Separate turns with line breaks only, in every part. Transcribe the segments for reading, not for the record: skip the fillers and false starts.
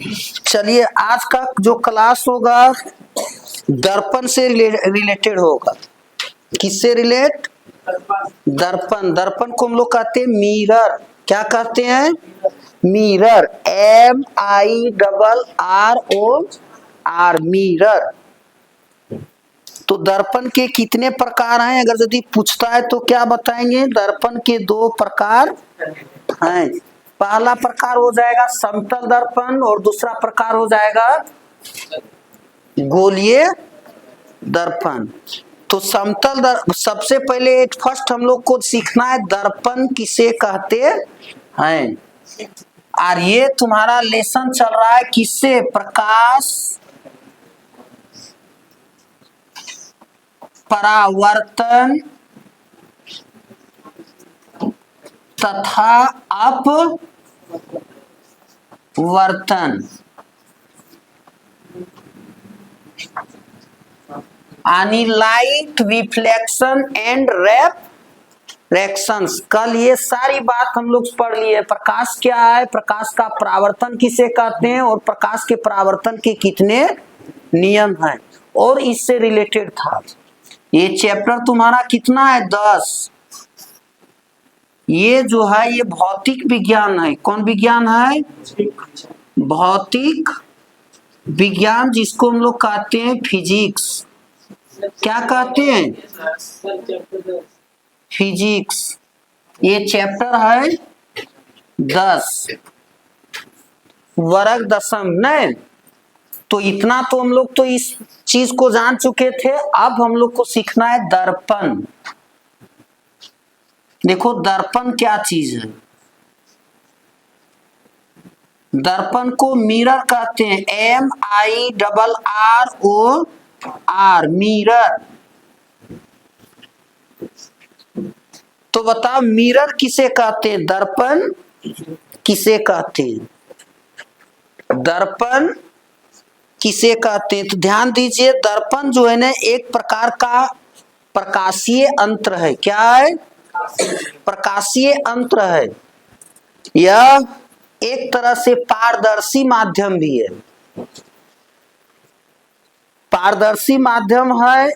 चलिए आज का जो क्लास होगा दर्पण से रिलेटेड होगा। किससे रिलेट? दर्पण। दर्पण को हम लोग कहते हैं मिरर। क्या कहते हैं? मिरर। MIRR mirror. तो दर्पण के कितने प्रकार हैं? अगर यदि पूछता है तो क्या बताएंगे? दर्पण के 2 प्रकार हैं। पहला प्रकार हो जाएगा समतल दर्पण और दूसरा प्रकार हो जाएगा गोलीय दर्पण। तो सबसे पहले फर्स्ट हम लोग को सीखना है दर्पण किसे कहते हैं। और ये तुम्हारा लेसन चल रहा है किससे? प्रकाश परावर्तन तथा अपवर्तन यानी लाइट रिफ्लेक्शन एंड रेफ्रैक्शंस। कल ये सारी बात हम लोग पढ़ लिए। प्रकाश क्या है, प्रकाश का परावर्तन किसे कहते हैं और प्रकाश के परावर्तन के कितने नियम हैं और इससे रिलेटेड था। ये चैप्टर तुम्हारा कितना है? 10। ये जो है ये भौतिक विज्ञान है। कौन विज्ञान है? भौतिक विज्ञान, जिसको हम लोग कहते हैं फिजिक्स। क्या कहते हैं? फिजिक्स। ये चैप्टर है 10 वर्ग दशम नहीं। तो इतना तो हम लोग तो इस चीज को जान चुके थे। अब हम लोग को सीखना है दर्पण। देखो दर्पण क्या चीज है। दर्पण को मिरर कहते हैं। MIRROR mirror. तो बताओ मिरर किसे कहते हैं? दर्पण किसे कहते हैं? दर्पण किसे कहते हैं? तो ध्यान दीजिए, दर्पण जो है ना एक प्रकार का प्रकाशीय यंत्र है। क्या है? प्रकाशीय यंत्र है। यह एक तरह से पारदर्शी माध्यम भी है। पारदर्शी माध्यम है।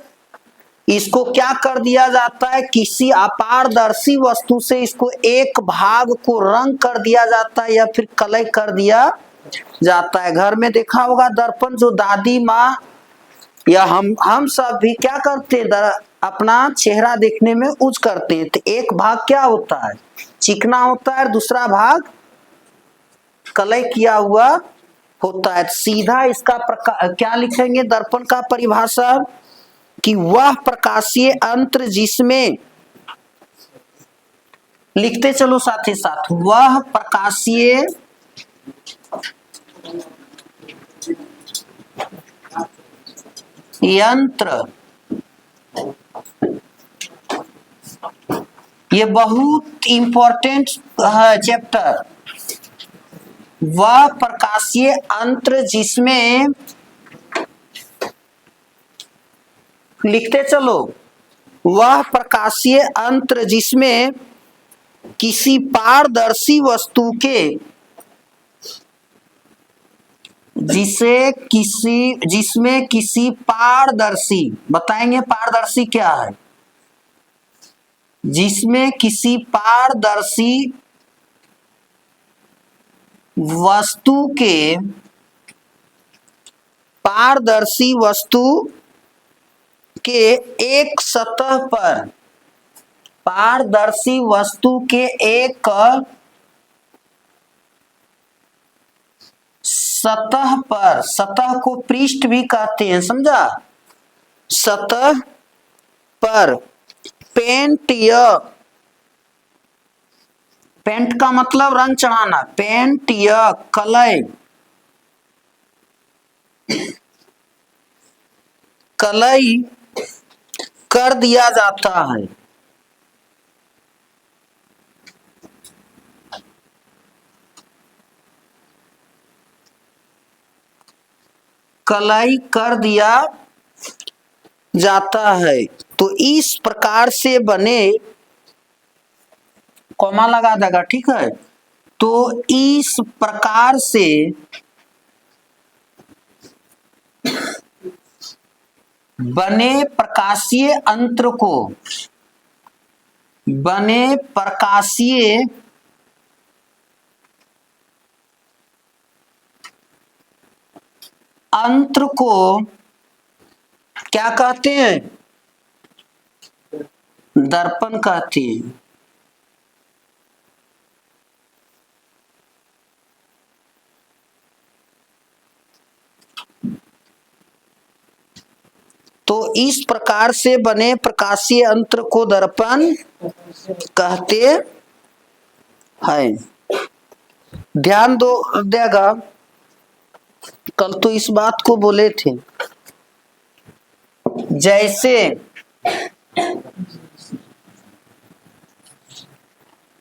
इसको क्या कर दिया जाता है? किसी अपारदर्शी वस्तु से इसको एक भाग को रंग कर दिया जाता है या फिर कलय कर दिया जाता है। घर में देखा होगा दर्पण जो दादी माँ या हम सब भी क्या करते हैं? अपना चेहरा देखने में यूज करते हैं। तो एक भाग क्या होता है? चिकना होता है, दूसरा भाग कलय किया हुआ होता है। सीधा इसका क्या लिखेंगे दर्पण का परिभाषा? कि वह प्रकाशीय यंत्र जिसमें, लिखते चलो साथ ही साथ, वह प्रकाशीय यंत्र, ये बहुत इंपॉर्टेंट है चैप्टर। वह प्रकाशीय यंत्र जिसमें, लिखते चलो, वह प्रकाशीय यंत्र जिसमें किसी पारदर्शी वस्तु के, जिसमें किसी पारदर्शी, बताएंगे पारदर्शी क्या है? जिसमें किसी पारदर्शी वस्तु के, पारदर्शी वस्तु के एक सतह पर, पारदर्शी वस्तु के एक सतह पर, सतह को पृष्ठ भी कहते हैं, समझा? सतह पर पेंट या, पेंट का मतलब रंग चढ़ाना, पेंट या कलय, कलय कर दिया जाता है। कलय कर दिया जाता है। तो इस प्रकार से बने, कॉमा लगा देगा, ठीक है? तो इस प्रकार से बने प्रकाशीय अंतर को, बने प्रकाशीय अंतर को क्या कहते हैं? दर्पण कहते हैं। तो इस प्रकार से बने प्रकाशीय अंतर को दर्पण कहते हैं। ध्यान दो देगा, कल तो इस बात को बोले थे। जैसे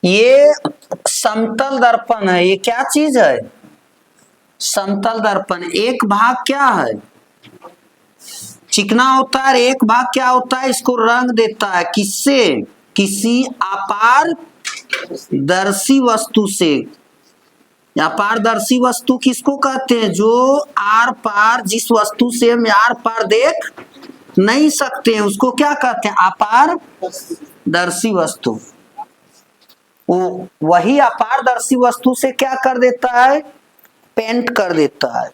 ये समतल दर्पण है, ये क्या चीज है? समतल दर्पण। एक भाग क्या है? चिकना होता है, एक भाग क्या होता है? इसको रंग देता है। किससे? किसी अपारदर्शी वस्तु से। अपारदर्शी वस्तु किसको कहते हैं? जो आर पार, जिस वस्तु से हम आर पार देख नहीं सकते हैं उसको क्या कहते हैं? अपारदर्शी वस्तु। वही अपारदर्शी वस्तु से क्या कर देता है? पेंट कर देता है।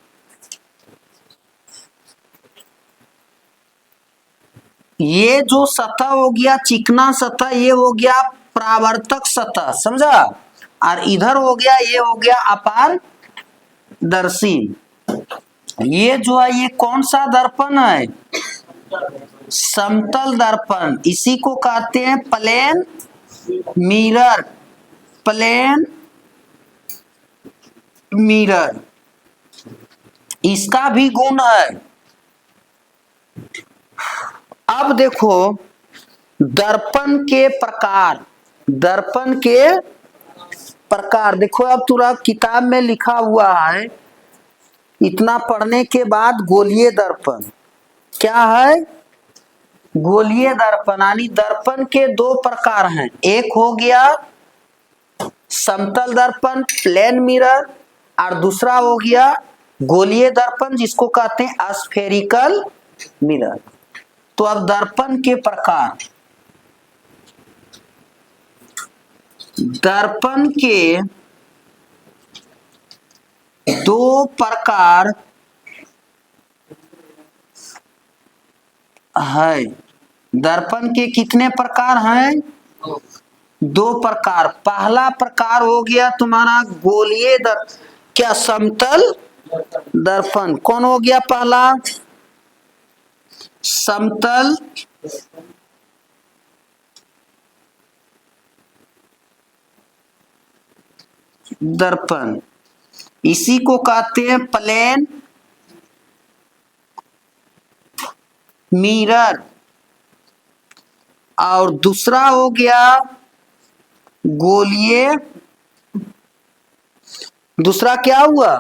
ये जो सतह हो गया चिकना सतह, ये हो गया परावर्तक सतह, समझा? और इधर हो गया, ये हो गया अपारदर्शी। ये जो है ये कौन सा दर्पण है? समतल दर्पण। इसी को कहते हैं प्लेन मिरर। प्लेन मिरर, इसका भी गुण है। अब देखो दर्पण के प्रकार, दर्पण के प्रकार देखो। अब तुरंत किताब में लिखा हुआ है, इतना पढ़ने के बाद गोलीय दर्पण क्या है? गोलीय दर्पण। यानी दर्पण के दो प्रकार हैं। एक हो गया समतल दर्पण प्लेन मिरर, और दूसरा हो गया गोलीय दर्पण जिसको कहते हैं स्फेरिकल मिरर। तो अब दर्पण के प्रकार, दर्पण के दो प्रकार है। दर्पण के कितने प्रकार हैं? दो प्रकार। पहला प्रकार हो गया तुम्हारा गोलीय दर्पण, क्या समतल दर्पण। कौन हो गया पहला? समतल दर्पण। इसी को कहते हैं प्लेन मिरर। और दूसरा हो गया गोलीय। दूसरा क्या हुआ?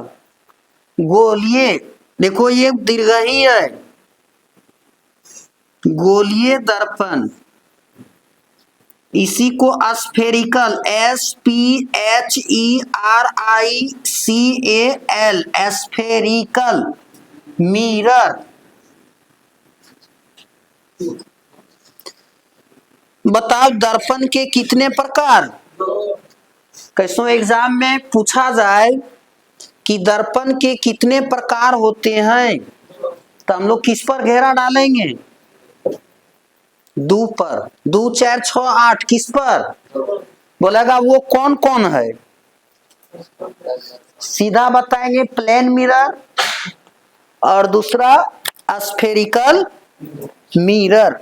गोलीय। देखो ये दीर्घई है, गोलीय दर्पण। इसी को स्फेरिकल, SPHERICAL, स्फेरिकल मिरर। बताओ दर्पण के कितने प्रकार? कैसो एग्जाम में पूछा जाए कि दर्पण के कितने प्रकार होते हैं, तो हम लोग किस पर घेरा डालेंगे? दो पर। 2 4 6 8 किस पर? बोलेगा वो कौन कौन है? सीधा बताएंगे प्लेन मिरर और दूसरा स्फेरिकल मिरर।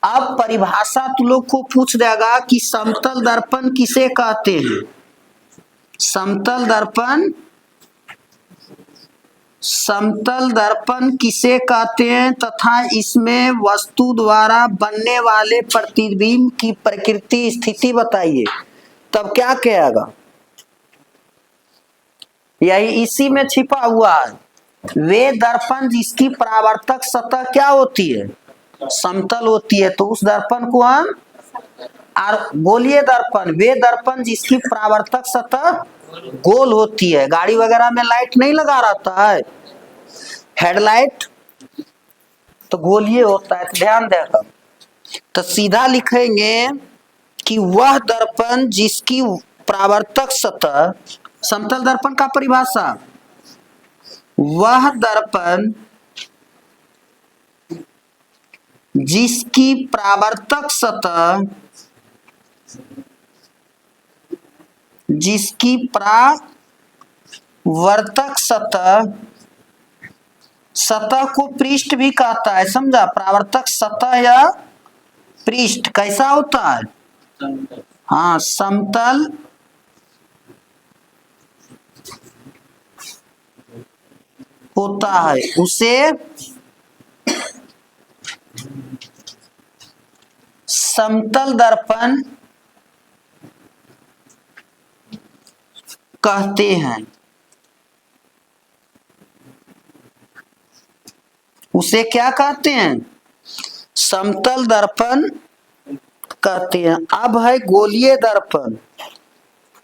अब परिभाषा तुम लोग को पूछ देगा कि समतल दर्पण किसे कहते हैं? समतल दर्पण, समतल दर्पण किसे कहते हैं तथा इसमें वस्तु द्वारा बनने वाले प्रतिबिंब की प्रकृति स्थिति बताइए। तब क्या कहेगा? यही इसी में छिपा हुआ है। वे दर्पण जिसकी परावर्तक सतह क्या होती है? समतल होती है, तो उस दर्पण को हम। और गोलीय दर्पण, वे दर्पण जिसकी परावर्तक सतह गोल होती है। गाड़ी वगैरह में लाइट नहीं लगा रहता है, हेडलाइट तो गोलीय होता है। तो ध्यान देगा, तो सीधा लिखेंगे कि वह दर्पण जिसकी परावर्तक सतह, समतल दर्पण का परिभाषा, वह दर्पण जिसकी परावर्तक सतह, जिसकी परावर्तक सतह, सतह को पृष्ठ भी कहता है, समझा। परावर्तक सतह या पृष्ठ कैसा होता है? हाँ, समतल होता है, उसे समतल दर्पण कहते हैं। उसे क्या कहते हैं? समतल दर्पण कहते हैं। अब है गोलीय दर्पण।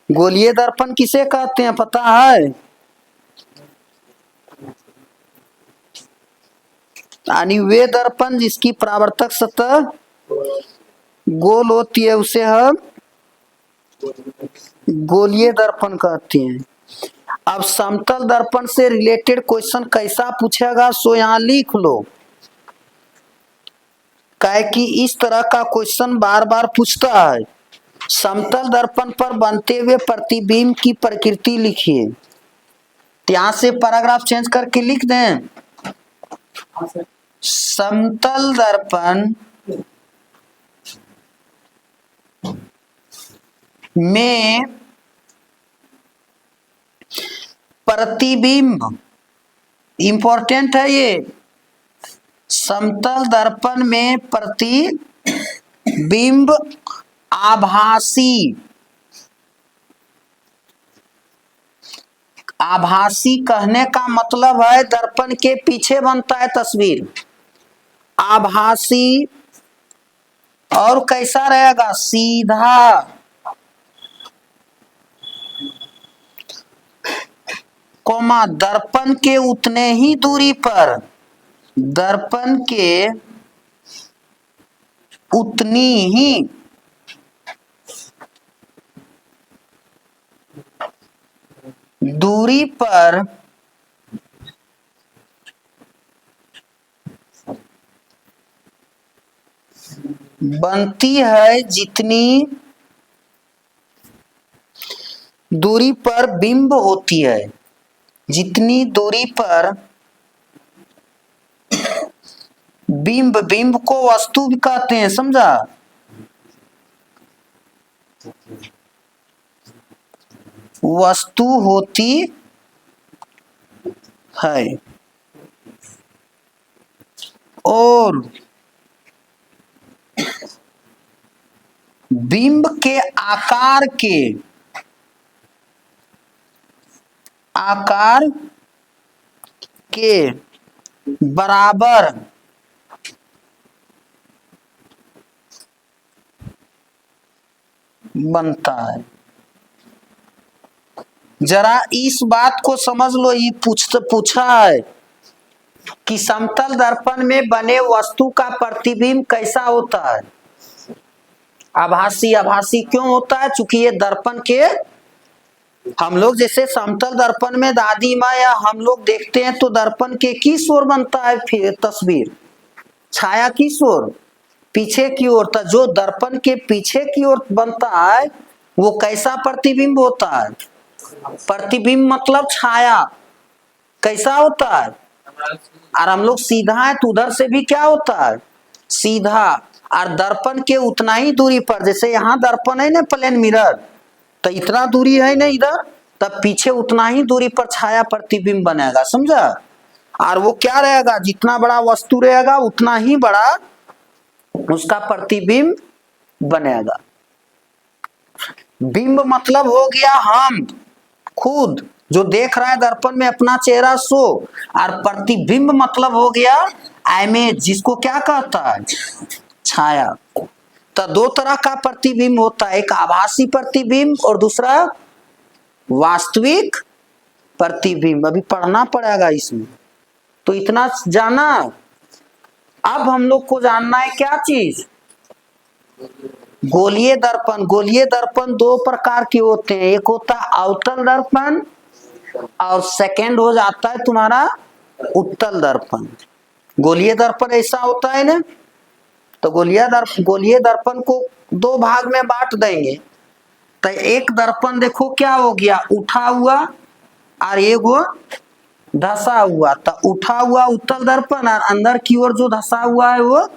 गोलीय दर्पण किसे कहते हैं पता है? यानी वे दर्पण जिसकी परावर्तक सतह गोल होती है, उसे हम गोलीय दर्पण कहते हैं। अब समतल दर्पण से रिलेटेड क्वेश्चन कैसा पूछेगा सो यहां लिख लो, काहे कि इस तरह का क्वेश्चन बार बार पूछता है। समतल दर्पण पर बनते हुए प्रतिबिंब की प्रकृति लिखिए। यहां से पैराग्राफ चेंज करके लिख दें, समतल दर्पण में प्रतिबिंब, इंपॉर्टेंट है ये, समतल दर्पण में प्रतिबिंब आभासी, आभासी कहने का मतलब है दर्पण के पीछे बनता है तस्वीर, आभासी। और कैसा रहेगा? सीधा, कोमा दर्पण के उतने ही दूरी पर, दर्पण के उतनी ही दूरी पर बनती है जितनी दूरी पर बिंब होती है, जितनी दूरी पर बिंब, बिंब को वस्तु भी कहते हैं, समझा। वस्तु होती है और बिंब के आकार के बराबर बनता है। जरा इस बात को समझ लो, ये पूछा है कि समतल दर्पण में बने वस्तु का प्रतिबिंब कैसा होता है? आभासी। आभासी क्यों होता है? चूंकि ये दर्पण के, हम लोग जैसे समतल दर्पण में दादी माँ या हम लोग देखते हैं तो दर्पण के किस ओर बनता है फिर तस्वीर? छाया किस ओर? पीछे की ओर। तो जो दर्पण के पीछे की ओर बनता है वो कैसा प्रतिबिंब होता है? प्रतिबिंब मतलब छाया। कैसा होता है? और हम लोग सीधा है तो उधर से भी क्या होता है? सीधा। और दर्पण के उतना ही दूरी पर, जैसे यहाँ दर्पण है ना, प्लेन मिरर, तो इतना दूरी है ना इधर, तब पीछे उतना ही दूरी पर छाया प्रतिबिंब बनेगा, समझा। और वो क्या रहेगा? जितना बड़ा वस्तु रहेगा उतना ही बड़ा उसका प्रतिबिंब बनेगा। बिंब मतलब हो गया हम खुद जो देख रहा है दर्पण में अपना चेहरा सो, और प्रतिबिंब मतलब हो गया इमेज, जिसको क्या कहता है? छाया। तो दो तरह का प्रतिबिंब होता है, एक आभासी प्रतिबिंब और दूसरा वास्तविक प्रतिबिंब। अभी पढ़ना पड़ेगा इसमें, तो इतना जाना अब हम लोग को जानना है क्या चीज, गोलीय दर्पण। गोलीय दर्पण दो प्रकार के होते हैं, एक होता है अवतल दर्पण और सेकंड हो जाता है तुम्हारा उत्तल दर्पण। गोलीय दर्पण ऐसा होता है ना, तो गोलीय दर्पण को दो भाग में बांट देंगे। तो एक दर्पण देखो क्या हो गया, उठा हुआ और एगो धसा हुआ। तो उठा हुआ उत्तल दर्पण और अंदर की ओर जो धसा हुआ है वो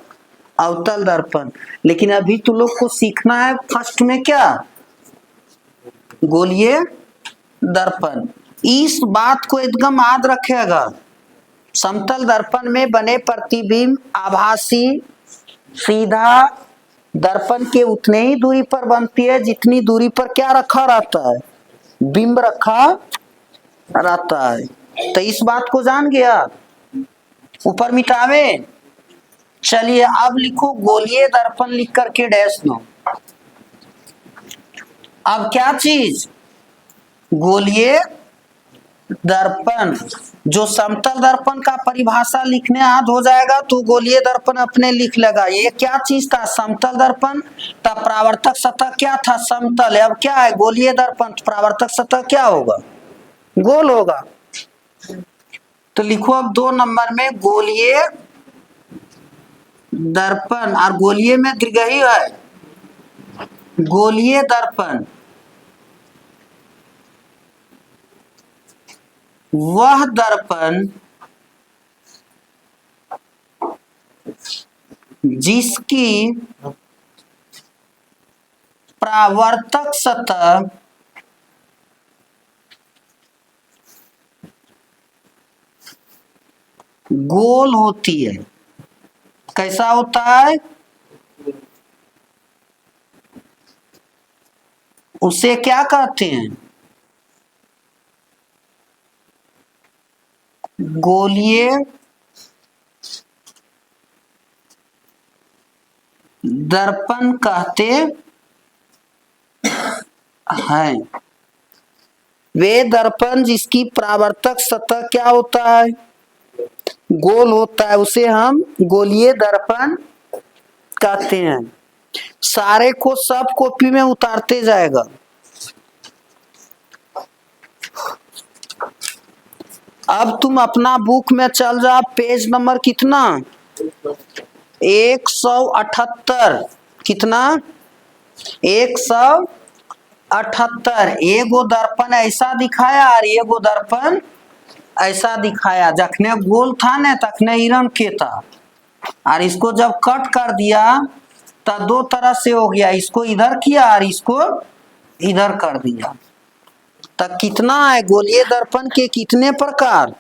अवतल दर्पण। लेकिन अभी तुम लोग को सीखना है फर्स्ट में क्या, गोलीय दर्पण। इस बात को एकदम याद रखेगा, समतल दर्पण में बने प्रतिबिंब आभासी सीधा दर्पण के उतने ही दूरी पर बनती है जितनी दूरी पर क्या रखा रहता है, बिंब रखा रहता है। तो इस बात को जान गया, ऊपर मिटावे। चलिए अब लिखो गोलीय दर्पण लिख करके डैश दो। अब क्या चीज, गोलीय दर्पण। जो समतल दर्पण का परिभाषा लिखने याद हो जाएगा तो गोलीय दर्पण अपने लिख लेगा। ये क्या चीज था, समतल दर्पण। तब परावर्तक सतह क्या था, समतल। अब क्या है, गोलीय दर्पण। परावर्तक सतह क्या होगा, गोल होगा। तो लिखो अब 2 नंबर में गोलीय दर्पण, और गोलीय में दीर्घई है, गोलीय दर्पण वह दर्पण जिसकी परावर्तक सतह गोल होती है। कैसा होता है, उसे क्या कहते हैं, गोलीय दर्पण कहते हैं। वे दर्पण जिसकी परावर्तक सतह क्या होता है, गोल होता है, उसे हम गोलीय दर्पण कहते हैं। सारे को सब कॉपी में उतारते जाएगा। अब तुम अपना बुक में चल जा, पेज नंबर कितना, 178। कितना, 178। एगो दर्पण ऐसा दिखाया और एगो दर्पण ऐसा दिखाया। जखने गोल था न तखने इरम के था, और इसको जब कट कर दिया तो दो तरह से हो गया, इसको इधर किया और इसको इधर कर दिया। तब कितना है, गोलीय दर्पण के कितने प्रकार,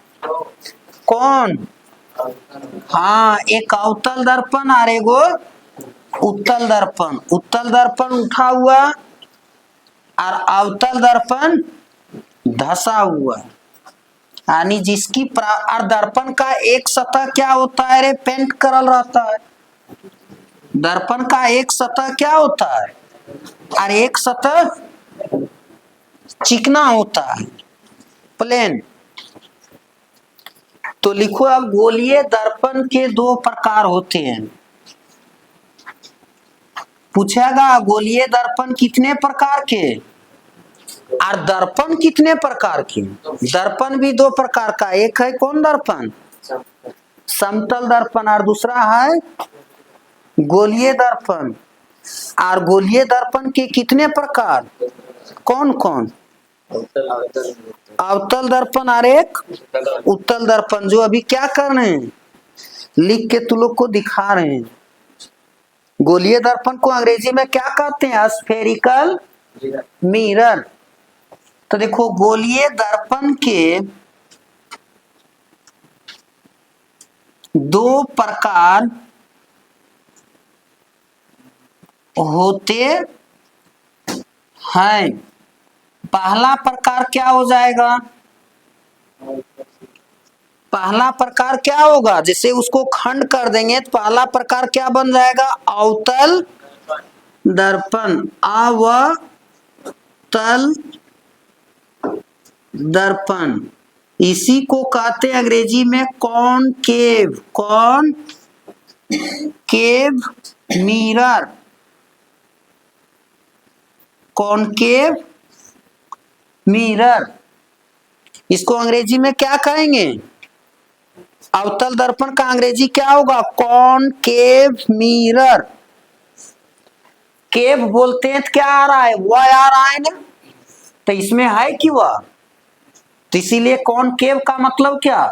कौन, हाँ, एक अवतल दर्पण और एगो उत्तल दर्पण। उत्तल दर्पण उठा हुआ और अवतल दर्पण धसा हुआ। यानी जिसकी और दर्पण का एक सतह क्या होता है रे, पेंट करल रहता है। दर्पण का एक सतह क्या होता है और एक सतह चिकना होता है, प्लेन। तो लिखो अब गोलीय दर्पण के 2 प्रकार होते हैं। पूछेगा गोलीय दर्पण कितने प्रकार के और दर्पण कितने प्रकार के। दर्पण भी 2 प्रकार का, एक है कौन दर्पण, समतल दर्पण, और दूसरा है गोलीय दर्पण। और गोलीय दर्पण के कितने प्रकार, कौन कौन, अवतल दर्पण और एक उत्तल दर्पण। जो अभी क्या कर रहे हैं, लिख के तू लोग को दिखा रहे हैं। गोलीय दर्पण को अंग्रेजी में क्या कहते हैं, स्फेरिकल मिरर। तो देखो गोलीय दर्पण के 2 प्रकार होते हैं। पहला प्रकार क्या हो जाएगा, पहला प्रकार क्या होगा, जैसे उसको खंड कर देंगे तो पहला प्रकार क्या बन जाएगा, अवतल दर्पण। अवतल दर्पण, इसी को कहते हैं अंग्रेजी में कॉनकेव। कॉनकेव केव मिरर, कॉनकेव मिरर, इसको अंग्रेजी में क्या कहेंगे? अवतल दर्पण का अंग्रेजी क्या होगा? Concave mirror. केव बोलते हैं तो क्या आ रहा है? वह आ रहा है ना, तो इसमें है कि वह, तो इसीलिए कॉनकेव का मतलब क्या?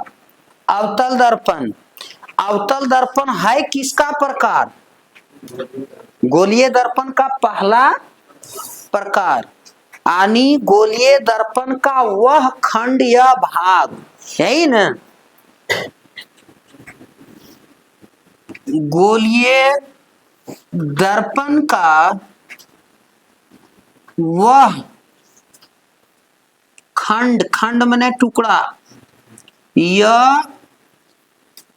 अवतल दर्पण। अवतल दर्पण है किसका प्रकार? गोलीय दर्पण का पहला प्रकार, यानी गोलीय दर्पण का वह खंड या भाग, यही ना, गोलीय दर्पण का वह खंड, खंड माने टुकड़ा, यह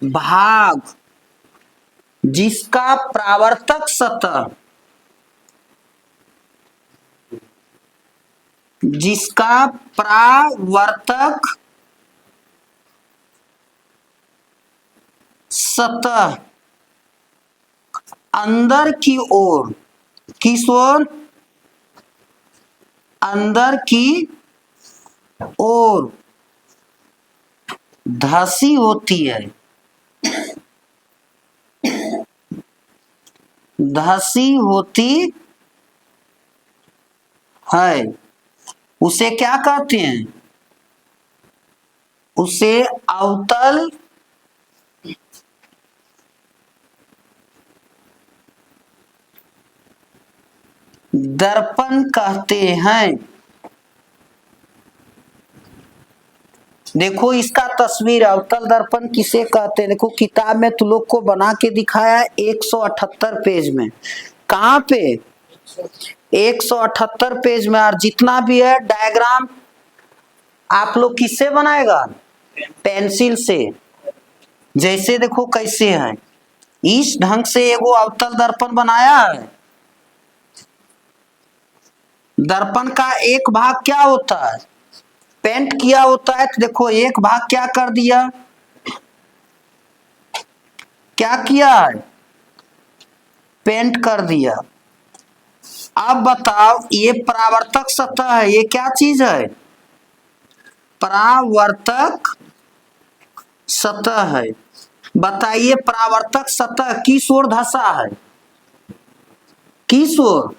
भाग जिसका परावर्तक सतह, जिसका परावर्तक सतह अंदर की ओर, किस ओर? अंदर की ओर धसी होती है, धसी होती है, उसे क्या कहते हैं? उसे अवतल दर्पण कहते हैं। देखो इसका तस्वीर, अवतल दर्पण किसे कहते हैं? देखो किताब में तुम लोग को बना के दिखाया 178 पेज में। कहाँ पे? 178 पेज में। और जितना भी है डायग्राम आप लोग किससे बनाएगा? पेंसिल से। जैसे देखो कैसे है, इस ढंग से एगो अवतल दर्पण बनाया है। दर्पण का एक भाग क्या होता है? पेंट किया होता है। तो देखो एक भाग क्या कर दिया, क्या किया है? पेंट कर दिया। अब बताओ, ये परावर्तक सतह है, ये क्या चीज है? परावर्तक सतह है। बताइए परावर्तक सतह किस ओर धसा है? किस ओर?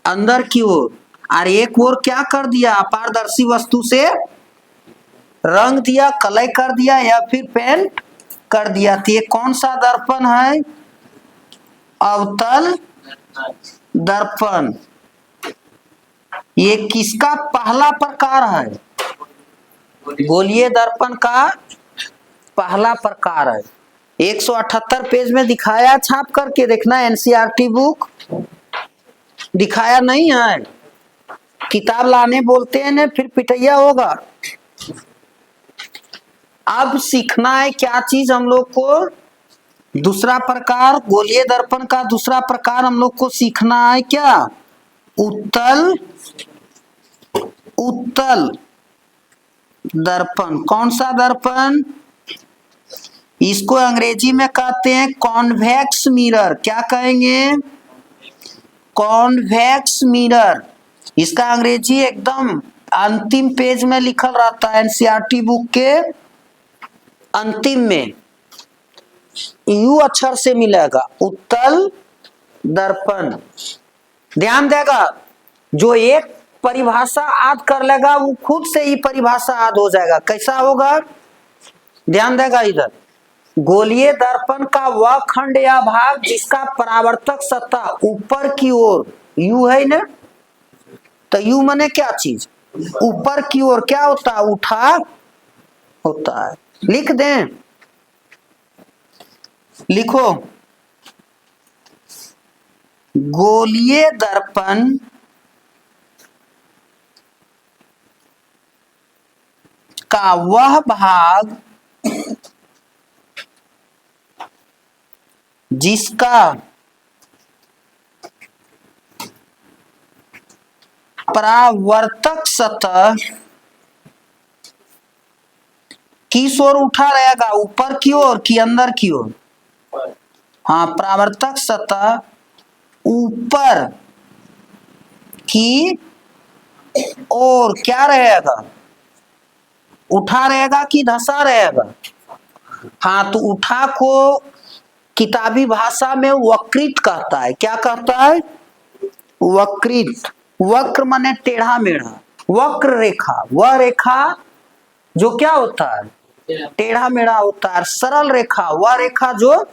अंदर की ओर। और एक ओर क्या कर दिया? अपारदर्शी वस्तु से रंग दिया, कलय कर दिया या फिर पेंट कर दिया। तो ये कौन सा दर्पण है? अवतल दर्पण। ये किसका पहला प्रकार है? गोलीय दर्पण का पहला प्रकार है। 178 पेज में दिखाया, छाप करके देखना, एनसीईआरटी बुक दिखाया नहीं है। किताब लाने बोलते हैं ना, फिर पिटैया होगा। अब सीखना है क्या चीज हम लोग को? दूसरा प्रकार, गोलीय दर्पण का दूसरा प्रकार हम लोग को सीखना है क्या? उत्तल, उत्तल दर्पण। कौन सा दर्पण? इसको अंग्रेजी में कहते हैं कॉन्वेक्स मिरर। क्या कहेंगे? Convex mirror. इसका अंग्रेजी एकदम अंतिम पेज में लिखल रहता है, एनसीईआरटी बुक के अंतिम में यू अक्षर से मिलेगा, उत्तल दर्पण। ध्यान देगा, जो एक परिभाषा याद कर लेगा वो खुद से ही परिभाषा याद हो जाएगा। कैसा होगा? ध्यान देगा इधर, गोलीय दर्पण का वह खंड या भाग जिसका परावर्तक सतह ऊपर की ओर, यू है ना, तो यू माने क्या चीज? ऊपर की ओर क्या होता है? उठा होता है। लिख दें, लिखो, गोलीय दर्पण का वह भाग जिसका परावर्तक सतह किस ओर उठा रहेगा? ऊपर की ओर कि अंदर की ओर? हाँ, परावर्तक सतह ऊपर की ओर क्या रहेगा, उठा रहेगा कि धंसा रहेगा। हाँ, तो उठा को किताबी भाषा में वक्रित कहता है। क्या कहता है? वक्रित। वक्र माने टेढ़ा मेढ़ा, वक्र रेखा वह रेखा जो क्या होता है, टेढ़ा मेढ़ा होता है। सरल रेखा वह रेखा जो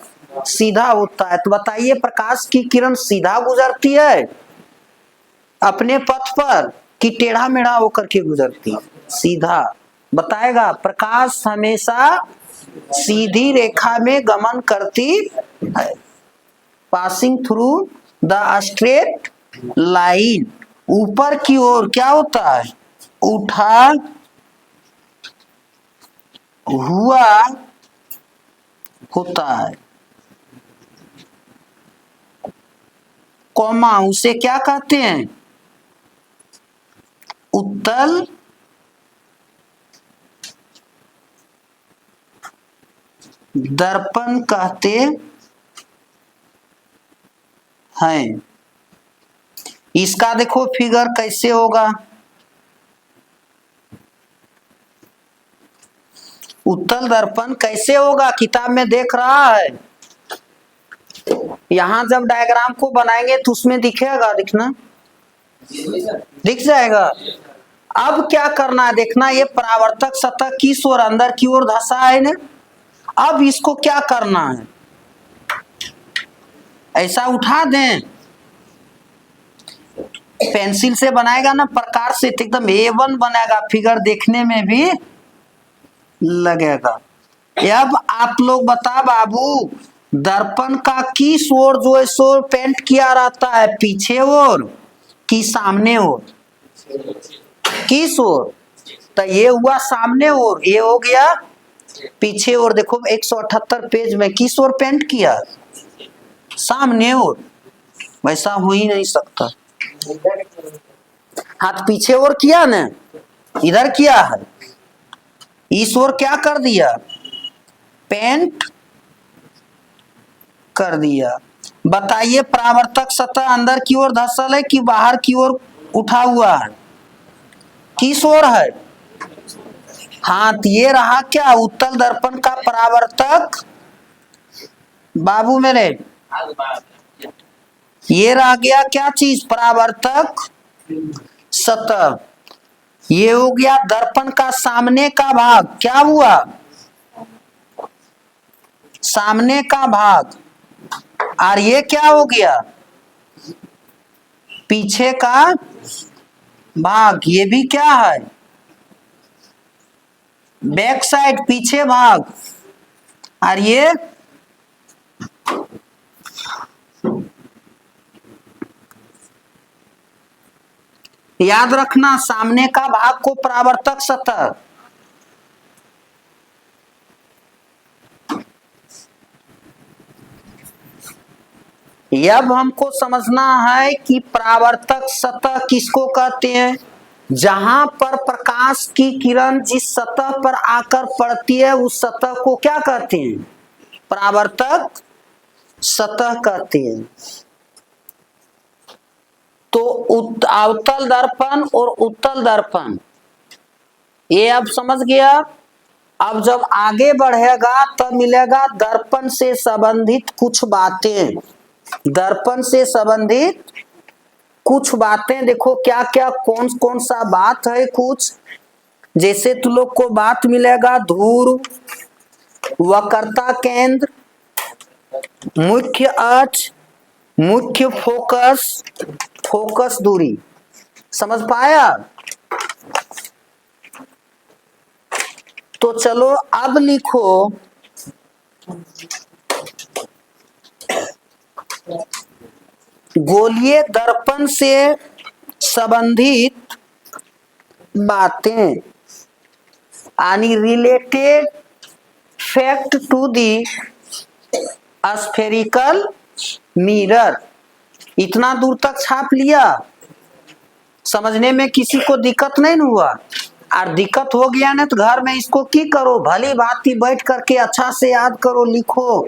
सीधा होता है। तो बताइए, प्रकाश की किरण सीधा गुजरती है अपने पथ पर कि टेढ़ा मेढ़ा होकर के गुजरती है? सीधा। बताएगा, प्रकाश हमेशा सीधी रेखा में गमन करती है, passing through the straight line. ऊपर की ओर क्या होता है, उठा हुआ होता है, कौमा उसे क्या कहते हैं, उत्तल दर्पण कहते हैं। इसका देखो फिगर कैसे होगा। उत्तल दर्पण कैसे होगा, किताब में देख रहा है। यहां जब डायग्राम को बनाएंगे तो उसमें दिखेगा, दिखना दिख जाएगा। अब क्या करना है देखना, ये परावर्तक सतह किस ओर, अंदर की ओर धंसा है ना। अब इसको क्या करना है, ऐसा उठा दें, पेंसिल से बनाएगा ना प्रकार से तो एकदम A1 बनेगा, फिगर देखने में भी लगेगा। अब आप लोग बता बाबू, दर्पण का किस ओर जो है सो पेंट किया रहता है, पीछे ओर कि सामने ओर, किस ओर? तो ये हुआ सामने ओर, ये हो गया पीछे ओर। देखो 178 पेज में किस ओर पेंट किया, सामने ओर। वैसा हो ही नहीं सकता। हाथ पीछे ओर किया ना, इधर किया है, इस ओर क्या कर दिया, पेंट कर दिया। बताइए, परावर्तक सतह अंदर की ओर धंसल है कि बाहर की ओर उठा हुआ है, किस ओर है? हाँ, तो ये रहा क्या, उत्तल दर्पण का परावर्तक बाबू मेरे, ये रह गया क्या चीज, परावर्तक सतह। ये हो गया दर्पण का सामने का भाग, क्या हुआ, सामने का भाग। और ये क्या हो गया, पीछे का भाग। ये भी क्या है, बैक साइड, पीछे भाग। और ये याद रखना, सामने का भाग को परावर्तक सतह। अब हमको समझना है कि परावर्तक सतह किसको कहते हैं, जहां पर प्रकाश की किरण जिस सतह पर आकर पड़ती है उस सतह को क्या कहते हैं, परावर्तक सतह कहते हैं। तो अवतल दर्पण और उत्तल दर्पण, ये अब समझ गया। अब जब आगे बढ़ेगा तब मिलेगा दर्पण से संबंधित कुछ बातें, दर्पण से संबंधित कुछ बातें। देखो क्या क्या, कौन कौन सा बात है कुछ, जैसे तुम लोग को बात मिलेगा धूर, वक्रता केंद्र, मुख्य अक्ष, मुख्य फोकस, फोकस दूरी। समझ पाया? तो चलो अब लिखो, गोलीय दर्पण से संबंधित बातें, यानी related fact to the spherical mirror. इतना दूर तक छाप लिया, समझने में किसी को दिक्कत नहीं हुआ? और दिक्कत हो गया ना तो घर में इसको की करो, भली भांति बैठ करके अच्छा से याद करो, लिखो,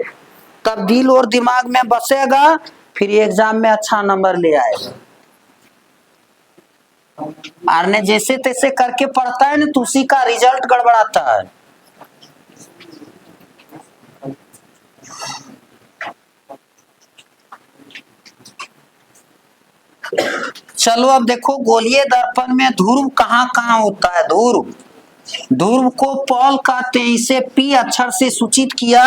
तब दिल और दिमाग में बसेगा, फिर एग्जाम में अच्छा नंबर ले आएगा। और ने जैसे तैसे करके पढ़ता है ना तो उसी का रिजल्ट गड़बड़ाता है। चलो अब देखो गोलीय दर्पण में ध्रुव कहाँ कहाँ होता है। ध्रुव, ध्रुव को पॉल कहते हैं। इसे पी अक्षर से सूचित किया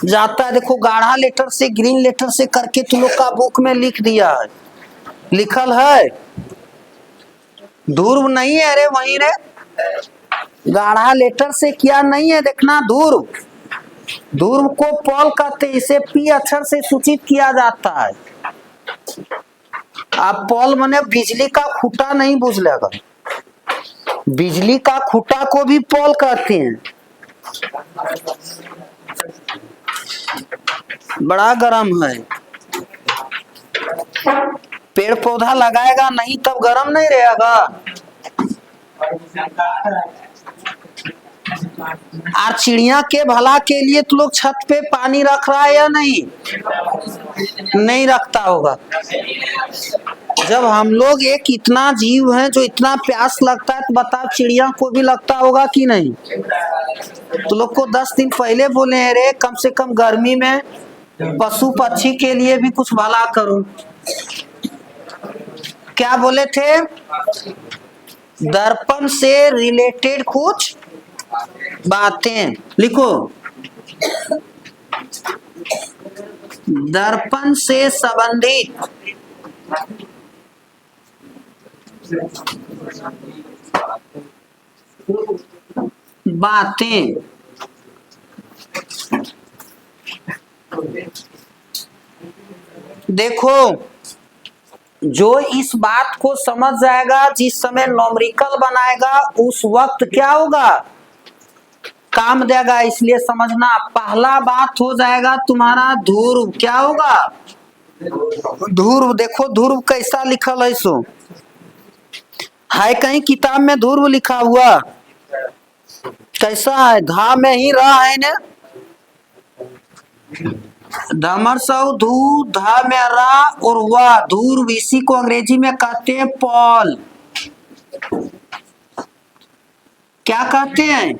जाता है। देखो गाढ़ा लेटर से ग्रीन लेटर से करके तुम लोग का बुक में लिख दिया है, लिखल है। ध्रुव नहीं है रे, वहीं रे गाढ़ा लेटर से किया नहीं है, देखना ध्रुव। ध्रुव को पॉल कहते हैं। इसे पी अक्षर से सूचित किया जाता है। आप पॉल माने बिजली का खूंटा नहीं बुझलेगा, बिजली का खूंटा को भी पॉल कहते हैं। बड़ा गर्म है। पेड़ पौधा लगाएगा नहीं तब गर्म नहीं रहेगा। और चिड़िया के भला के लिए तो लोग छत पे पानी रख रहा है या नहीं, नहीं रखता होगा। जब हम लोग एक इतना जीव है जो इतना प्यास लगता है तो बताओ चिड़िया को भी लगता होगा कि नहीं। तो लोग को 10 दिन पहले बोले हैं रे कम से कम गर्मी में पशु पक्षी के लिए भी कुछ भला करो। क्या बोले थे? दर्पण से रिलेटेड कुछ बातें लिखो। दर्पण से संबंधित बातें देखो। जो इस बात को समझ जाएगा, जिस समय नॉमरिकल बनाएगा उस वक्त क्या होगा, काम देगा। इसलिए समझना, पहला बात हो जाएगा तुम्हारा ध्रुव। क्या होगा? ध्रुव। देखो ध्रुव कैसा लिखल है सो है, कहीं किताब में ध्रुव लिखा हुआ कैसा है? धा में ही रहा है ना, धमर सौ धू, धा में रा और वाह ध्रुव। इसी को अंग्रेजी में कहते हैं पॉल। क्या कहते हैं?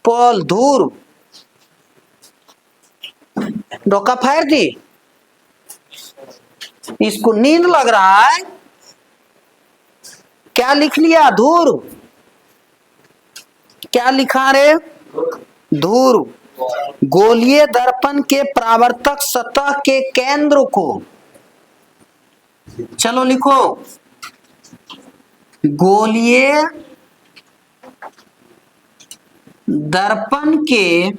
पॉल, ध्रुव। डोका फायर दी, इसको नींद लग रहा है। क्या लिख लिया? ध्रुव। क्या लिखा रे? ध्रुव। गोलीय दर्पण के परावर्तक सतह के केंद्र को, चलो लिखो, गोलीय दर्पण के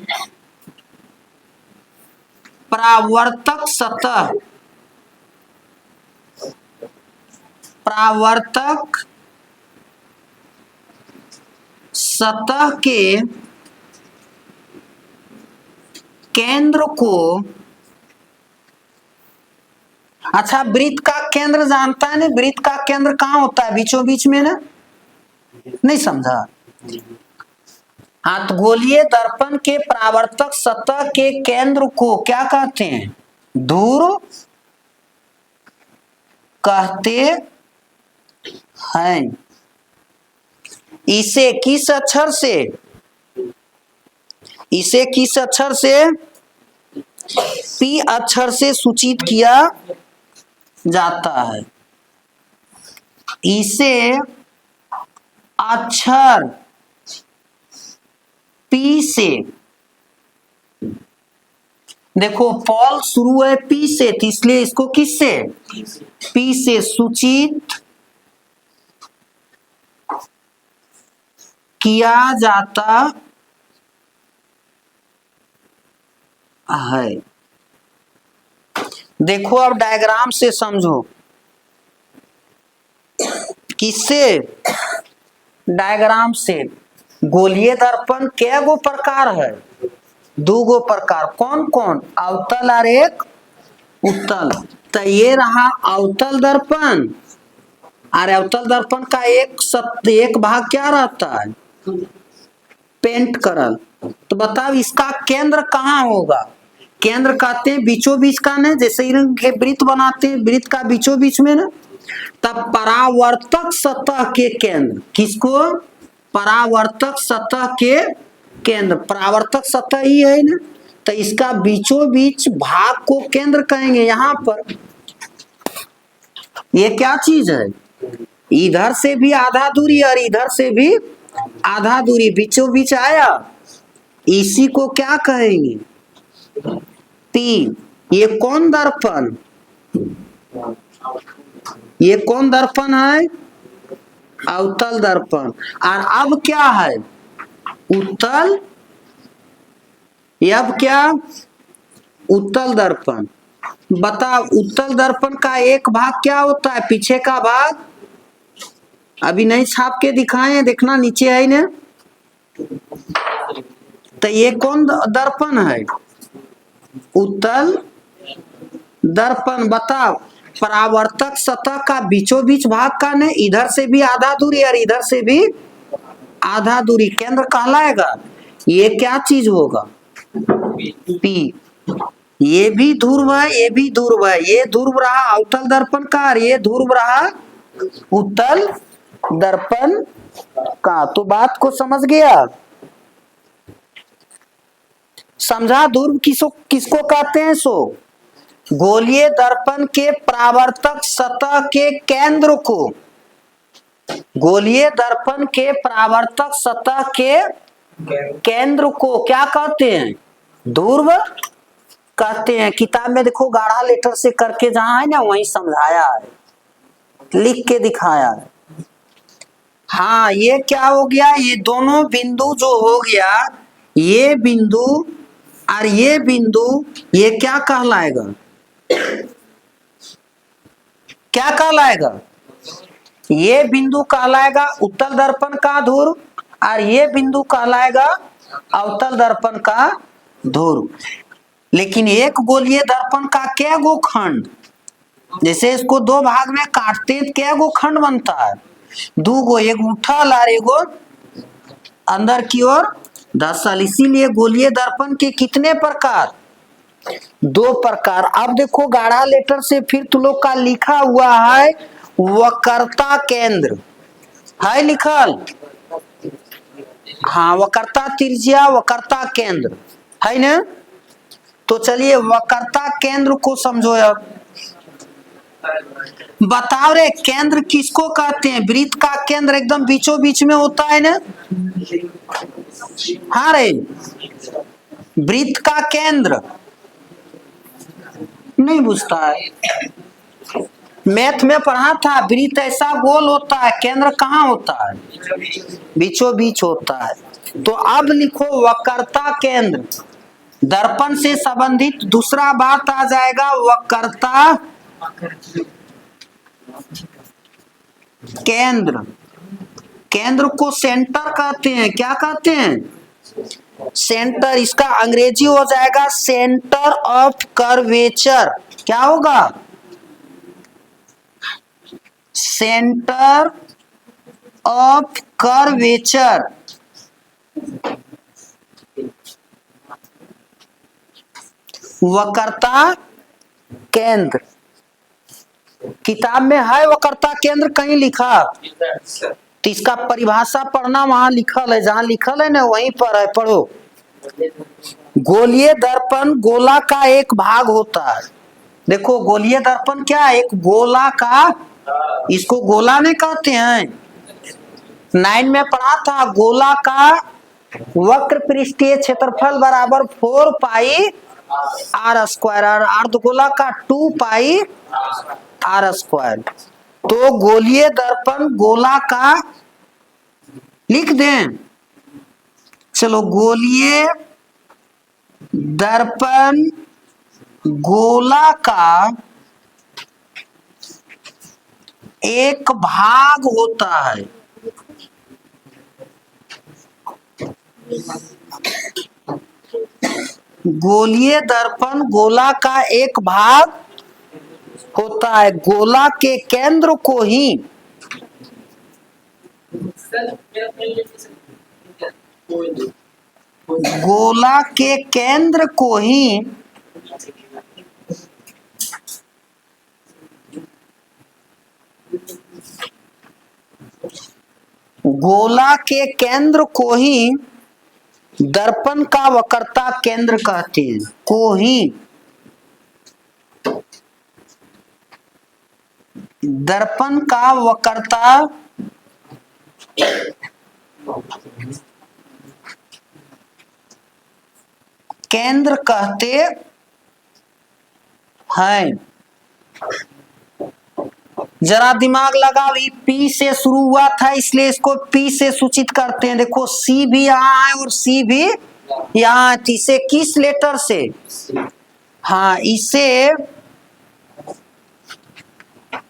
परावर्तक सतह, परावर्तक सतह के केंद्र को, अच्छा वृत्त का केंद्र जानता है ना? वृत्त का केंद्र कहाँ होता है? बीचों बीच में ना, नहीं समझा? हाँ, तो गोलीय दर्पण के परावर्तक सतह के केंद्र को क्या कहते हैं? ध्रुव कहते हैं। इसे किस अक्षर से, इसे किस अक्षर से? पी अक्षर से सूचित किया जाता है। इसे अक्षर पी से, देखो पॉल शुरू है पी से, तो इसलिए इसको किससे? पी से सूचित किया जाता है। देखो अब डायग्राम से समझो। किससे? डायग्राम से। गोलीय दर्पण कै गो प्रकार है? 2 गो प्रकार। कौन कौन? अवतल और एक उत्तल। तो ये रहा अवतल दर्पण। और अवतल दर्पण का एक भाग क्या रहता है? पेंट करल। तो बताओ इसका केंद्र कहाँ होगा? केंद्र कहते हैं बीचों बीच का ना, जैसे ही वृत्त बनाते हैं वृत्त का बीचों बीच में ना, तब परावर्तक सतह के केंद्र, किसको? परावर्तक सतह के केंद्र, परावर्तक सतह ही है ना, तो इसका बीचों बीच भाग को केंद्र कहेंगे। यहां पर ये क्या चीज है? इधर से भी आधा दूरी और इधर से भी आधा दूरी बीचों बीच आया, इसी को क्या कहेंगे? P। ये कौन दर्पण? ये कौन दर्पण है? अवतल दर्पण। और अब क्या है? उत्तल। अब क्या? उत्तल दर्पण। बता, उत्तल दर्पण का एक भाग क्या होता है? पीछे का भाग अभी नहीं छाप के दिखाए, देखना नीचे है ना। तो ये कौन दर्पण है? उत्तल दर्पण। बताओ, परावर्तक सतह का बीचों बीच भाग का ने, इधर से भी आधा दूरी और इधर से भी आधा दूरी केंद्र कहलाएगा। ये क्या चीज होगा? P। ये भी ध्रुव है, ये भी ध्रुव है, ये ध्रुव रहा अवतल दर्पण का और ये ध्रुव रहा उत्तल दर्पण का। तो बात को समझ गया? समझा? ध्रुव किसको कहते हैं? सो गोलीय दर्पण के परावर्तक सतह के केंद्र को, गोलीय दर्पण के परावर्तक सतह के केंद्र को क्या कहते हैं? ध्रुव कहते हैं। किताब में देखो गाढ़ा लेटर से करके जहां है ना वहीं समझाया है, लिख के दिखाया है। हाँ, ये क्या हो गया? ये दोनों बिंदु जो हो गया, ये बिंदु और ये बिंदु, ये क्या कहलाएगा? क्या कहलाएगा? ये बिंदु कहलाएगा उत्तल दर्पण का ध्रुव और ये बिंदु कहलाएगा अवतल दर्पण का ध्रुव। लेकिन एक गोलीय दर्पण का क्या गो खंड? जैसे इसको दो भाग में काटते हैं, क्या गो खंड बनता है? दो गो, एक उठल और एगो अंदर की ओर धसल। इसीलिए गोलीय दर्पण के कितने प्रकार? दो प्रकार। अब देखो गाढ़ा लेटर से फिर तुम लोग का लिखा हुआ है वक्रता केंद्र, है लिखल? हाँ, वक्रता त्रिज्या, वक्रता केंद्र है ना। तो चलिए वक्रता केंद्र को समझो। अब बताओ रे, केंद्र किसको कहते हैं? वृत्त का केंद्र एकदम बीचों बीच में होता है ना। हाँ रे, वृत्त का केंद्र नहीं बुझता है? मैथ में पढ़ा था, वृत्त ऐसा गोल होता है, केंद्र कहाँ होता है? बीचों बीच होता है। तो अब लिखो वक्रता केंद्र। दर्पण से संबंधित दूसरा बात आ जाएगा वक्रता केंद्र। केंद्र को सेंटर कहते हैं। क्या कहते हैं? सेंटर। इसका अंग्रेजी हो जाएगा सेंटर ऑफ कर्वेचर। क्या होगा? Centre of curvature. वक्रता केंद्र किताब में है, वक्रता केंद्र कहीं लिखा? तो इसका परिभाषा पढ़ना, वहां लिखल है, जहां लिखल है ना वहीं पर है, पढ़ो। गोलीय दर्पण गोला का एक भाग होता है। देखो गोलीय दर्पण क्या है? एक गोला का, इसको गोला नहीं कहते हैं। 9 में पढ़ा था, गोला का वक्र पृष्ठीय क्षेत्रफल बराबर 4 पाई आर स्क्वायर और अर्धगोला का 2 पाई आर स्क्वायर। तो गोलीय दर्पण गोला का लिख दें। चलो, गोलीय दर्पण गोला का एक भाग होता है। गोलीय दर्पण गोला का एक भाग होता है। गोला के केंद्र को ही गोला के केंद्र को ही गोला के केंद्र को ही दर्पण का वक्रता केंद्र कहते हैं। को ही दर्पण का वक्रता केंद्र कहते हैं। जरा दिमाग लगाओ, ये पी से शुरू हुआ था इसलिए इसको पी से सूचित करते हैं। देखो सी भी यहाँ है और सी भी यहाँ है, इसे किस लेटर से? हाँ, इसे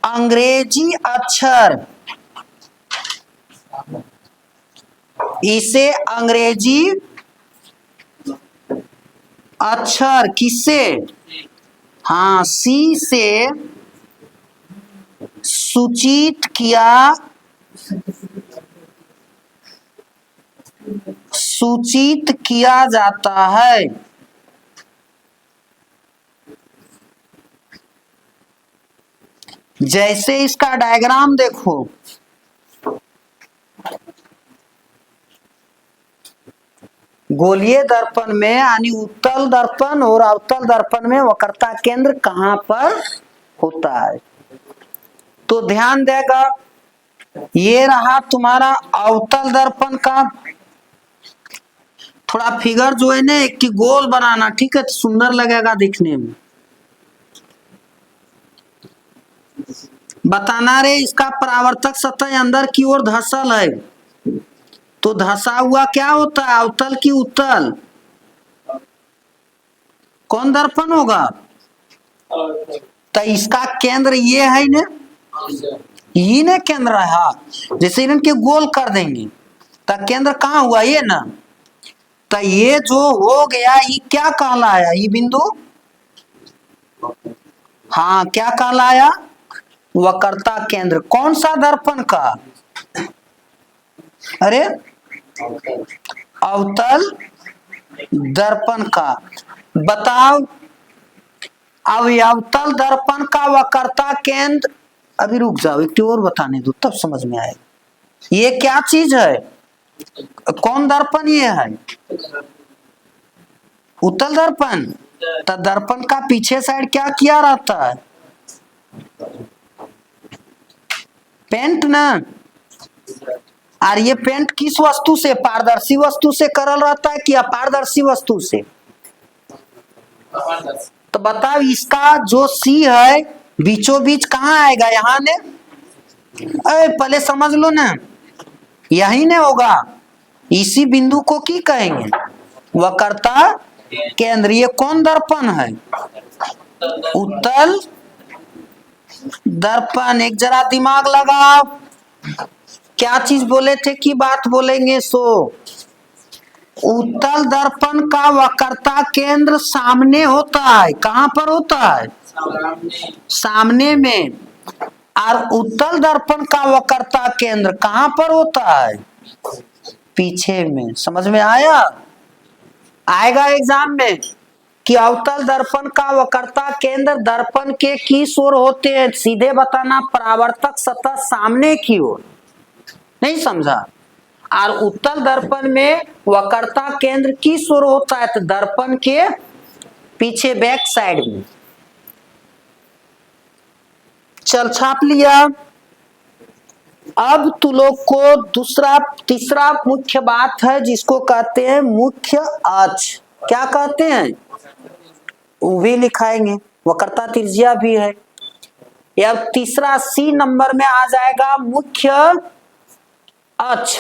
अंग्रेजी अक्षर, इसे अंग्रेजी अक्षर किससे? हाँ, सी से सूचित किया जाता है। जैसे इसका डायग्राम देखो, गोलीय दर्पण में यानी उत्तल दर्पण और अवतल दर्पण में वक्रता केंद्र कहां पर होता है? तो ध्यान देगा, ये रहा तुम्हारा अवतल दर्पण का। थोड़ा फिगर जो है ना एक की गोल बनाना, ठीक है, तो सुंदर लगेगा दिखने में। बताना रे, इसका परावर्तक सतह अंदर की ओर धसल है, तो धसा हुआ क्या होता है? अवतल की उत्तल। कौन दर्पण होगा? तो इसका केंद्र ये है ना, ये ना केंद्र है। जैसे इनके गोल कर देंगे तो केंद्र कहाँ हुआ? ये ना। तो ये जो हो गया ये क्या कहलाया? ये बिंदु, हाँ, क्या कहलाया? वक्रता केंद्र। कौन सा दर्पण का? अरे अवतल दर्पण का। बताओ, अब अवतल दर्पण का वक्रता केंद्र, अभी रुक जाओ, एक और बताने दो तब समझ में आएगा। ये क्या चीज है? कौन दर्पण ये है? उत्तल दर्पण। तो दर्पण का पीछे साइड क्या किया रहता है? पेंट ना। और ये पेंट किस वस्तु से? पारदर्शी वस्तु से करल रहता है कि अपारदर्शी वस्तु से? तो बताओ, इसका जो सी है बीचों बीच कहाँ आएगा? यहाँ ने। अरे पहले समझ लो ना, यही ने होगा। इसी बिंदु को की कहेंगे? वक्रता केंद्र। ये कौन दर्पण है? उत्तल दर्पण। एक जरा दिमाग लगाओ, क्या चीज बोले थे कि बात बोलेंगे सो। उत्तल दर्पण का वक्रता केंद्र सामने होता है। कहां पर होता है? सामने में। और उत्तल दर्पण का वक्रता केंद्र कहां पर होता है? पीछे में। समझ में आया? आएगा एग्जाम में कि अवतल दर्पण का वक्रता केंद्र दर्पण के किस ओर होते हैं? सीधे बताना, परावर्तक सतह सामने की ओर। नहीं समझा? और उत्तल दर्पण में वक्रता केंद्र किस ओर होता है? तो दर्पण के पीछे, बैक साइड में। चल छाप लिया। अब तू लोग को तीसरा मुख्य बात है जिसको कहते हैं मुख्य अक्ष। क्या कहते हैं? वो भी लिखाएंगे, वक्रता त्रिज्या भी है। यह तीसरा सी नंबर में आ जाएगा मुख्य अक्ष।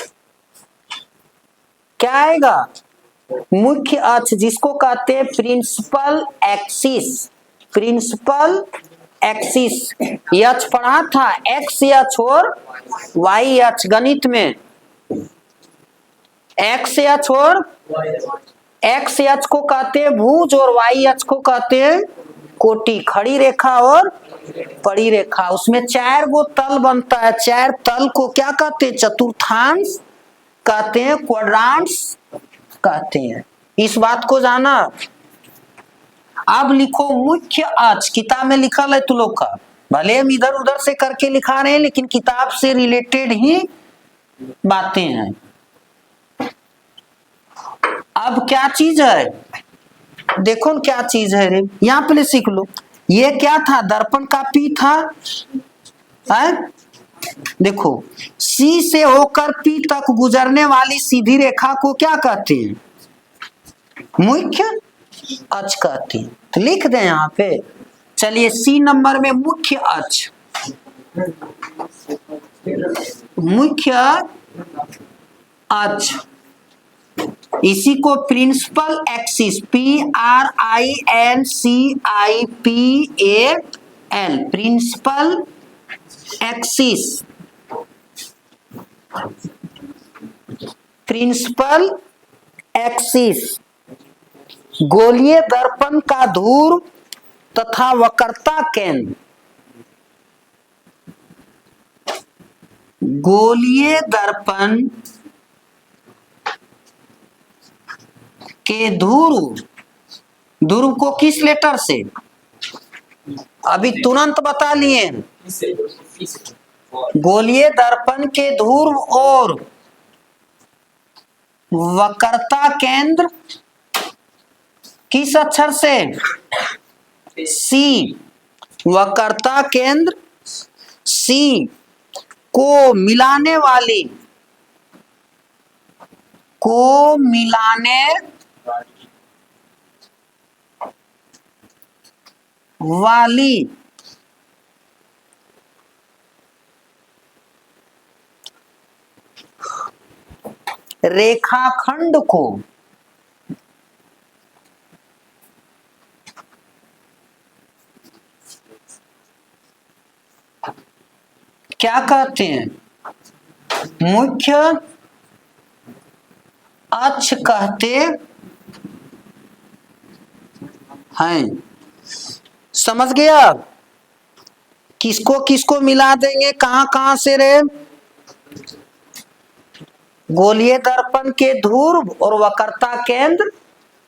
क्या आएगा? मुख्य अक्ष, जिसको कहते हैं प्रिंसिपल एक्सिस। Principal axis. अक्ष पढ़ा था, एक्स अक्ष और वाई अक्ष गणित में। एक्स अक्ष और एक्स अक्ष को कहते हैं भुज और वाई अक्ष को कहते हैं कोटि। खड़ी रेखा और पड़ी रेखा, उसमें 4 गो तल बनता है। 4 तल को क्या कहते हैं? चतुर्थांश कहते हैं, क्वाड्रांट्स कहते हैं। इस बात को जाना। अब लिखो मुख्य अक्ष। किताब में लिखा है तू लोग का, भले हम इधर उधर से करके लिखा रहे हैं लेकिन किताब से रिलेटेड ही बातें हैं। अब क्या चीज है, देखो न क्या चीज है रे, यहाँ पे सीख लो। ये क्या था, दर्पण का पी था, है? देखो, सी से होकर पी तक गुजरने वाली सीधी रेखा को क्या कहते हैं? मुख्य अक्ष कहते हैं। तो लिख दें यहाँ पे। चलिए, सी नंबर में मुख्य अक्ष, मुख्य अक्ष, इसी को principal axis, PRINCIPAL, principal axis, principal axis, गोलीय दर्पण का ध्रुव तथा वक्रता केंद्र, गोलीय दर्पण के ध्रुव, ध्रुव को किस लेटर से, अभी तुरंत बता लिए। गोलीय दर्पण के ध्रुव और वक्रता केंद्र किस अक्षर से, सी, वक्रता केंद्र सी को मिलाने वाली, को मिलाने वाली रेखाखंड को क्या कहते हैं, मुख्य अक्ष कहते हैं। समझ गया? किसको किसको मिला देंगे, कहां कहां से रे, गोलीय दर्पण के ध्रुव और वक्रता केंद्र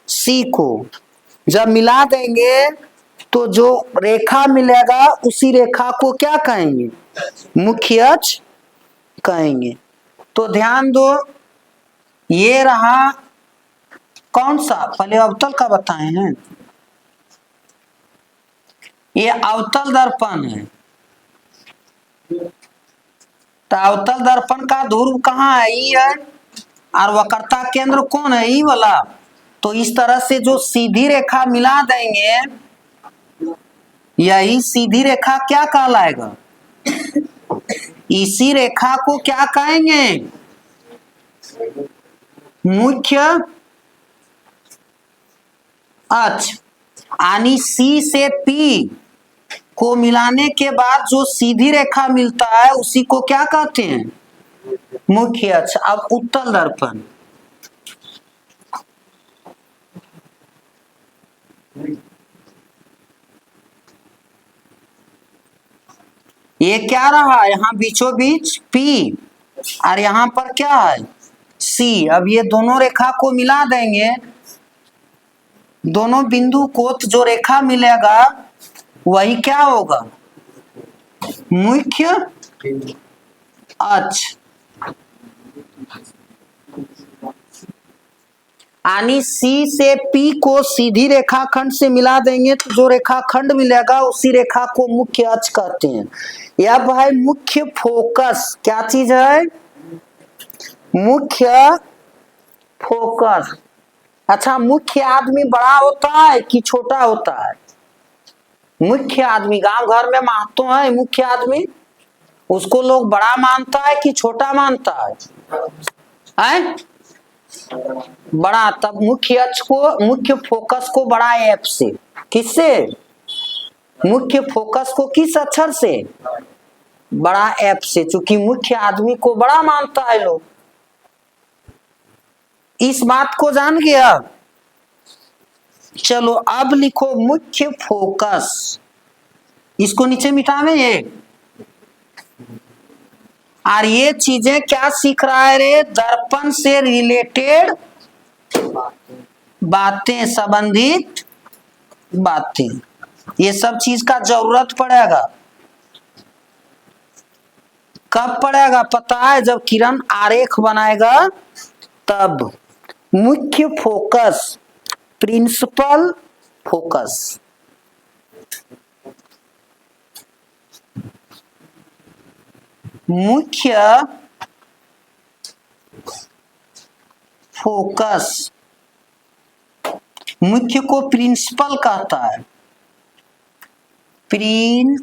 सी को जब मिला देंगे तो जो रेखा मिलेगा उसी रेखा को क्या कहेंगे, मुख्य अक्ष कहेंगे। तो ध्यान दो, ये रहा कौन सा, पहले अवतल का बताए हैं, ये अवतल दर्पण है। तो अवतल दर्पण का ध्रुव कहाँ है, ई है, और वक्रता केंद्र कौन है, ई वाला। तो इस तरह से जो सीधी रेखा मिला देंगे, यही सीधी रेखा क्या कहलाएगा, इसी रेखा को क्या कहेंगे, मुख्य अक्ष। यानी सी से पी को मिलाने के बाद जो सीधी रेखा मिलता है उसी को क्या कहते हैं, मुख्य अक्ष। अब उत्तल दर्पण, ये क्या रहा, यहाँ बीचों बीच P और यहाँ पर क्या है, C। अब ये दोनों रेखा को मिला देंगे, दोनों बिंदु को, तो जो रेखा मिलेगा वही क्या होगा, मुख्य अक्ष। यानी C से P को सीधी रेखाखंड से मिला देंगे तो जो रेखाखंड मिलेगा उसी रेखा को मुख्य अक्ष कहते हैं। या भाई मुख्य फोकस क्या चीज है, मुख्य फोकस। अच्छा, मुख्य आदमी बड़ा होता है कि छोटा होता है, मुख्य आदमी गांव घर में महत्व है, मुख्य आदमी उसको लोग बड़ा मानता है कि छोटा मानता है? बड़ा। तब मुख्य अक्ष को, मुख्य फोकस को बड़ा एफ से, किससे, मुख्य फोकस को किस अक्षर से, बड़ा एफ से, चूंकि मुख्य आदमी को बड़ा मानता है लोग। इस बात को जान गया। चलो अब लिखो मुख्य फोकस, इसको नीचे मिटावे ये। और ये चीजें क्या सीख रहा है रे, दर्पण से रिलेटेड बातें, संबंधित बातें, ये सब चीज का जरूरत पड़ेगा। कब पड़ेगा पता है? जब किरण आरेख बनाएगा तब। मुख्य फोकस, प्रिंसिपल फोकस। मुख्य फोकस, मुख्य को प्रिंसिपल कहता है, प्रिंसिपल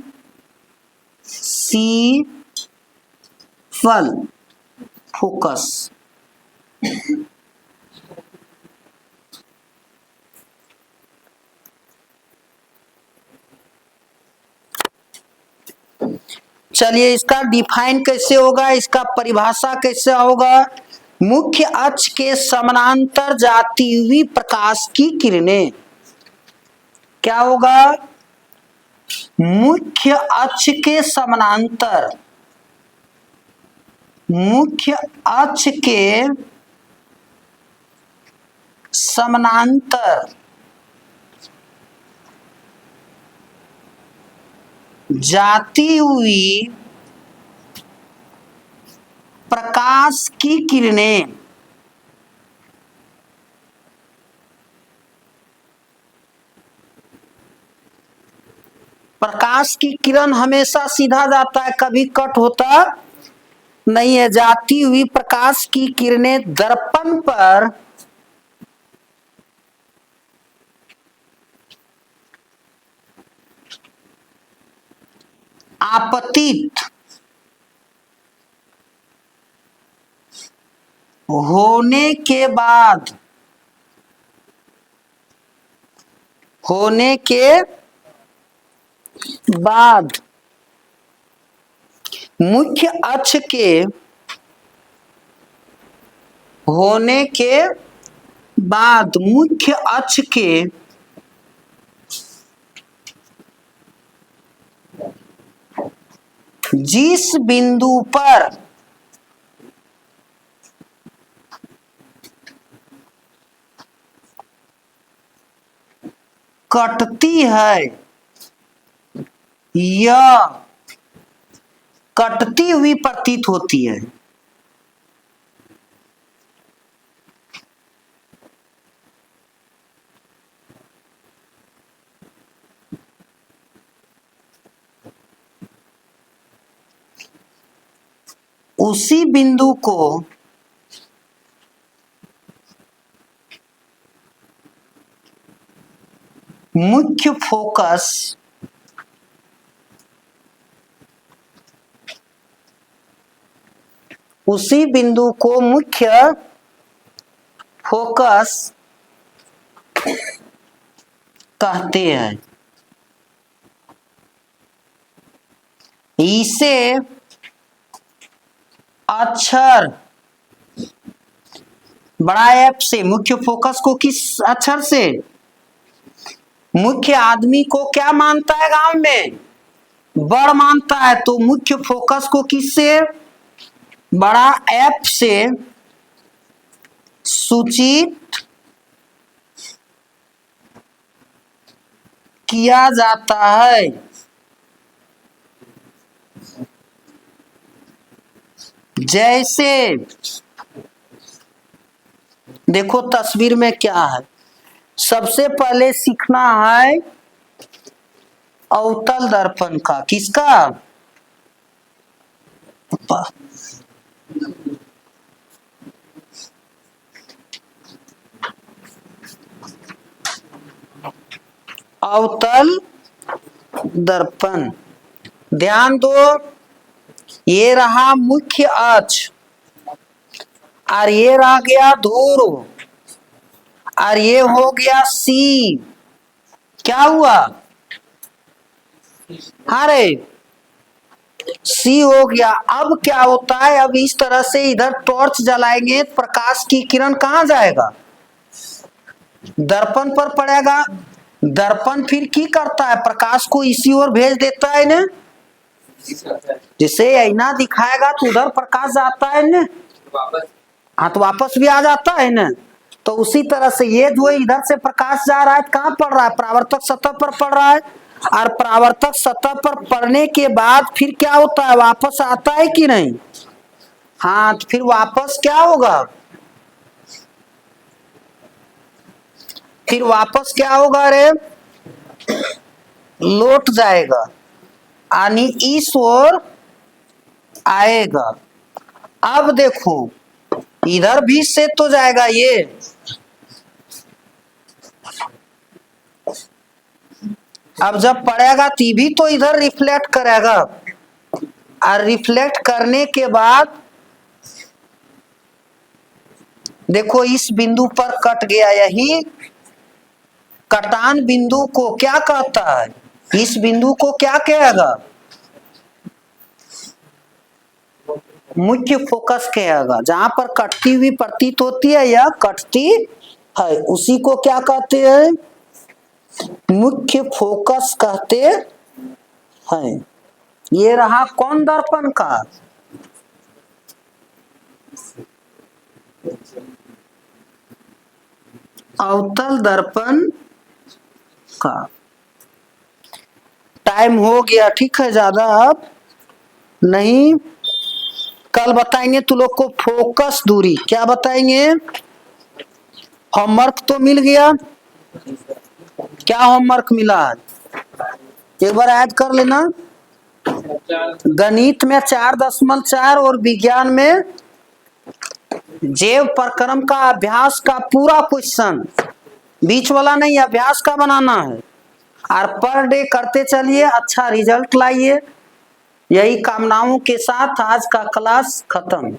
फोकस। चलिए इसका डिफाइन कैसे होगा, इसका परिभाषा कैसे होगा? मुख्य अक्ष के समानांतर जाती हुई प्रकाश की किरणें। क्या होगा? मुख्य अक्ष के समानांतर, मुख्य अक्ष के समानांतर जाती हुई प्रकाश की किरणें। प्रकाश की किरण हमेशा सीधा जाता है, कभी कट होता नहीं है। जाती हुई प्रकाश की किरणें दर्पण पर आपतित होने के बाद, मुख्य अक्ष के होने के बाद, मुख्य अक्ष के जिस बिंदु पर कटती है या कटती हुई प्रतीत होती है, उसी बिंदु को मुख्य फोकस कहते हैं। इसे अक्षर बड़ा एफ से, मुख्य फोकस को किस अक्षर से? मुख्य आदमी को क्या मानता है गांव में? बड़ मानता है, तो मुख्य फोकस को किससे? बड़ा एफ से सूचित किया जाता है। जैसे देखो तस्वीर में क्या है, सबसे पहले सीखना है अवतल दर्पण का। किसका? अवतल दर्पण। ध्यान दो, ये रहा मुख्य अक्ष और ये रह गया ध्रुव और ये हो गया सी। क्या हुआ? अरे सी हो गया। अब क्या होता है, अब इस तरह से इधर टॉर्च जलाएंगे, प्रकाश की किरण कहाँ जाएगा? दर्पण पर पड़ेगा। दर्पण फिर की करता है? प्रकाश को इसी ओर भेज देता है ना। जैसे ऐना दिखाएगा तो उधर प्रकाश जाता है ना, हाँ तो वापस भी आ जाता है ना। तो उसी तरह से ये जो इधर से प्रकाश जा रहा है, कहाँ पड़ रहा है? परावर्तक सतह पर पड़ रहा है। और परावर्तक सतह पर पड़ने के बाद फिर क्या होता है, वापस आता है कि नहीं? हाँ, तो फिर वापस क्या होगा, फिर वापस क्या होगा रे, लौट जाएगा, यानी इस ओर आएगा। अब देखो इधर भी से तो जाएगा ये, अब जब पड़ेगा तो भी तो इधर रिफ्लेक्ट करेगा, और रिफ्लेक्ट करने के बाद देखो इस बिंदु पर कट गया, यही कटान बिंदु को क्या कहता है, इस बिंदु को क्या कहेगा, मुख्य फोकस कहेगा। जहां पर कटती हुई प्रतीत होती है या कटती है उसी को क्या कहते हैं, मुख्य फोकस कहते हैं। ये रहा कौन दर्पण का, अवतल दर्पण का। टाइम हो गया, ठीक है, ज्यादा अब नहीं, कल बताएंगे तू लोग को फोकस दूरी, क्या बताएंगे। होमवर्क तो मिल गया, क्या होमवर्क मिला, एक बार ऐड कर लेना। गणित में 4.4 और विज्ञान में जैव प्रक्रम का अभ्यास का पूरा क्वेश्चन, बीच वाला नहीं, अभ्यास का बनाना है, और पर डे करते चलिए, अच्छा रिजल्ट लाइए। यही कामनाओं के साथ आज का क्लास खत्म।